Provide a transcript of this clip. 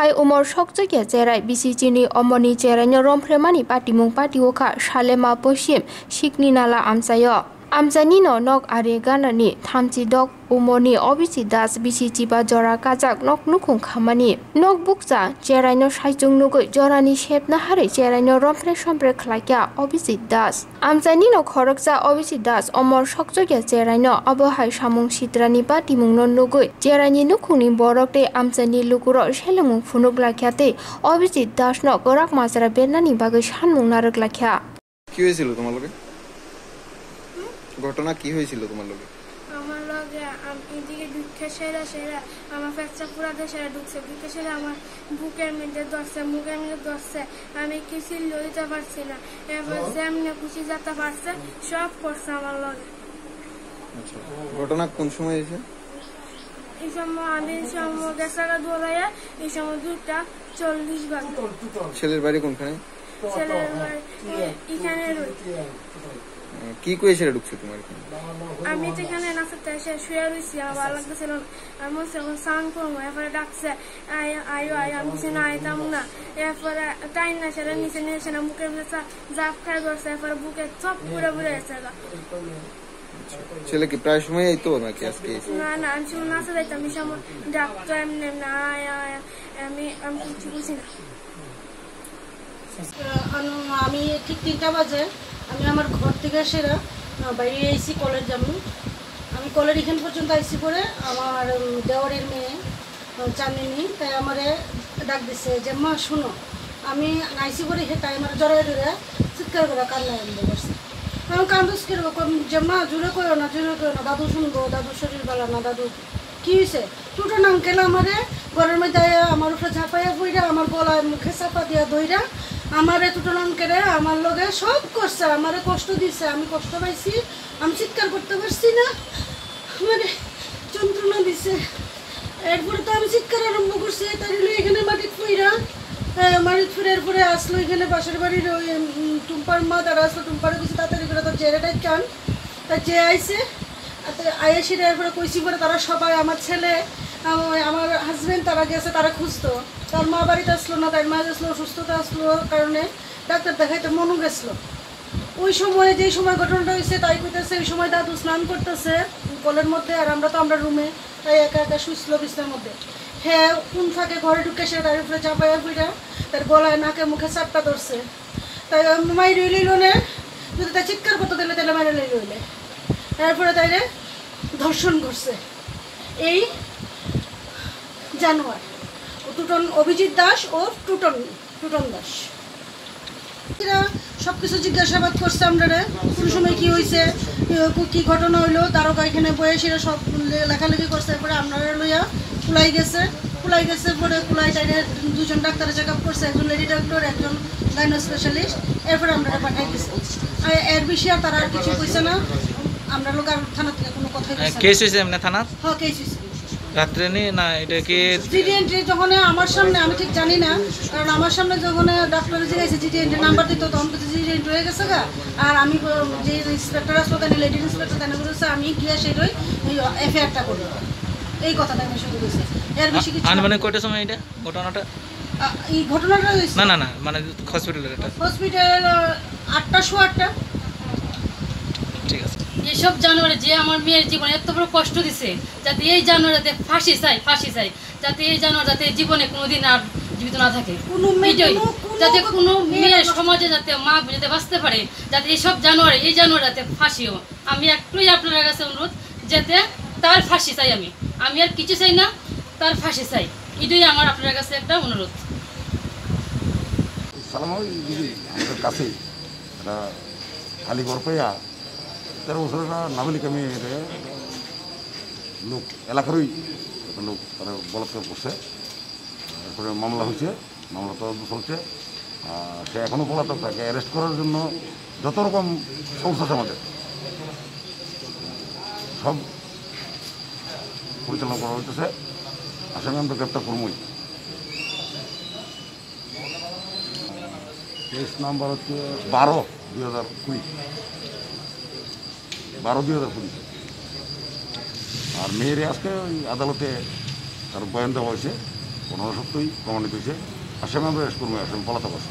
Abohai umor sokjokya cherai BCG-ni omoni cherainya rompremani patimung patiwoka Salema Poshim Shikni Nala Amsayo. Amjanino nok are ganani thamchi dok umoni obisi das BCG ba jora kajak nok nukung khamani nok bukja cheraino saijung nugoi jorani shepna hare cheraino rompre sompre khlakya obisi das amjanino khorokja obisi das omor sokjokya cheraino abohai samung sitrani ba timung non nugoi cherani nukungni borokte amjani lukuro selemung phunuk lakyate obisi das no gorak masara benani bagoi sanmung narak lakya কি হয়েছিল তোমার লগে ঘটনা কি হয়েছিল তোমার লগে আমার লগে এদিকে দুঃখে সেরা আমার ফ্যাকচার পুরা দেশে ঢুকছে দুঃখে সেরা আমার বুকের মধ্যে ধরছে মুখের মধ্যে ধরছে আমি কিছু লইতে পারছি না এবার যেমনি খুশি যেতে পারছে সব করছে আমার লগে আচ্ছা ঘটনা কোন সময় হয়েছে এই সময় আমি গেছে দোলাইয়া এই সময় 2:40 বাজে ছেলের বাড়ি কোনখানে ছেলের এখানে কি কইছে ঢুকছে তোমার আমি যেখানে নাচতে এসে শুয়ে রয়েছি আমার ভালো লাগতেছিল আমি যখন স্নান করবো এরপরে ডাকছে আয়ো আমি কিছু না আইতাম না এরপরে টাইম না সেটা নিচে নিয়েছে না মুখের ভিতরে জাপ খাই ধরছে এরপরে বুকে চপ পুরে গেছে ছেলে কি প্রায় সময় এই তো নাকি আজকে না আমি শুধু নাচতে যাইতাম আমি সময় ডাক্তার এমনি না আমি কিছু বুঝি না আমি ঠিক 3টা বাজে আমি আমার ঘর থেকে সেরা বাইরে আইসি কলের যাবো আমি কলের এখান পর্যন্ত আইসি পরে আমার দেওয়ারের মেয়ে চাঁদিনী তাই আমারে ডাক দিছে যে মা শুনো আমি আইসি পরে তাই আমার জড়াই ধরে চিৎকার করে কান্না আরম্ভ করছে আমি কান্দুস করবো যে মা জুড়ে করো না দাদু শুনবো দাদুর শরীর ভালো না দাদু কি হয়েছে টুটন আঙ্কেল আমারে ঘরের মধ্যে আমার উপরে ঝাঁপাইয়া বইরা আমার গলায় মুখে চাপা দিয়া দইরা আমারে টুটন আঙ্কেলে আমার লগে সব করছে আমারে কষ্ট দিছে আমি কষ্ট পাইছি আমি চিৎকার করতে পারছি না মানে যন্ত্রণা দিছে এরপরে তো আমি চিৎকার আরম্ভ করছি তাই এখানে মাটির ফুইরা এরপরে আসলো এখানে পাশের বাড়ির ওই টুম্পার মা তারা আসলো টুম্পারে কিছু তাড়াতাড়ি করে তো জেরেটাই কান তা যে আইসে আইসিরা এরপরে কইছি পরে তারা সবাই আমার ছেলে আমার হাজবেন্ড তারা গেছে তারা খুঁজতো তার মা বাড়িতে আসলো না তার মা গেছিলো অসুস্থতা আসলো কারণে ডাক্তার দেখাইতে মনও গেছিলো ওই সময় যেই সময় ঘটনাটা হয়েছে তাই কইতেছে ওই সময় দাদু স্নান করতেছে কলের মধ্যে আর আমরা রুমে তাই একা শুইছিল বিছনার মধ্যে হ্যাঁ কোন ফাঁকে ঘরে ঢুকে সে তার উপরে চাপাইয়া ফিরা তার গলায় নাকে মুখে চাপটা ধরছে তাই মাই রইল না যদি তাই চিৎকার করতে দিলে তাহলে মাইরে লইলে তারপরে তাইরে ধর্ষণ করছে এই জানুয়ারি টুটন অভিজিৎ দাস ও টুটন দাস এরা সবকিছু জিজ্ঞাসাবাদ করছে আমরা কোন সময় কি হয়েছে কি ঘটনা হইলো তারও এখানে বয়স এরা সব লেখালেখি করছে এরপরে আপনারা লইয়া কুলাই গেছে পরে কুলাই তাইরে 2জন ডাক্তারে চেক আপ করছে একজন লেডি ডক্টর একজন গাইনো স্পেশালিস্ট এরপরে আমরা পাঠাই দিচ্ছি আর এর বেশি আর তারা আর কিছু কইছে না আমরা লোক আর থানা থেকে কোনো কথাই কেস হয়েছে এমনি থানা হ্যাঁ কেস হয়েছে রাত্রে নি না এটা কি জিডি এন্ট্রি যখন আমার সামনে আমি ঠিক জানি না কারণ আমার সামনে যখন ডাক্তার জিজ্ঞাসা জিডি এন্ট্রি নাম্বার দিত তখন তো জিডি এন্ট্রি হয়ে গেছে গা আর আমি যে ইন্সপেক্টর আসলো লেডি ইন্সপেক্টর তাই বলেছে আমি গিয়ে সেটাই এফআইআরটা করবো এই কথাটা আমি শুরু করেছি এর বেশি কিছু মানে কয়টার সময় এটা ঘটনাটা এই ঘটনাটা না মানে হসপিটালের এটা হসপিটাল 8:08 ঠিক আছে এইসব জানোয়ারে যে আমার মেয়ের জীবনে এত বড় কষ্ট দিছে যাতে এই জানোয়ারতে ফাঁসি চাই যাতে এই জানোয়ার যাতে জীবনে কোনোদিন আর জীবিত না থাকে যাতে কোনো মেয়ের সমাজে যাতে মা যাতে বাঁচতে পারে যাতে এইসব এই জানোয়ার যাতে ফাঁসিও আমি একটুই আপনার কাছে অনুরোধ যাতে তার ফাঁসি চাই আমি আর কিছু চাই না তার ফাঁসি চাই এটাই আমার আপনার কাছে একটা অনুরোধ আমাদের কাছে একটা খালি ঘর পাইয়া 13 বছরের নাবালিকা মেয়ের লোক এলাকারই লোক তারা বলাৎকার করছে এরপরে মামলা হয়েছে মামলা তদন্ত চলছে সে এখনও পলাতক তাকে অ্যারেস্ট করার জন্য যত রকম সংস্থা আছে আমাদের সব পরিচালনা করা হইতেছে আসামি আমরা গ্রেপ্তার করবই কেস নাম্বার হচ্ছে 12/2020 আর মেয়েরে আজকে ওই আদালতে তার বয়ান দেওয়া হয়েছে 15 সপ্তাহই প্রমাণিত হয়েছে। আসামি আমরা অ্যারেস্ট করবো, আসামি পলাতক আছে।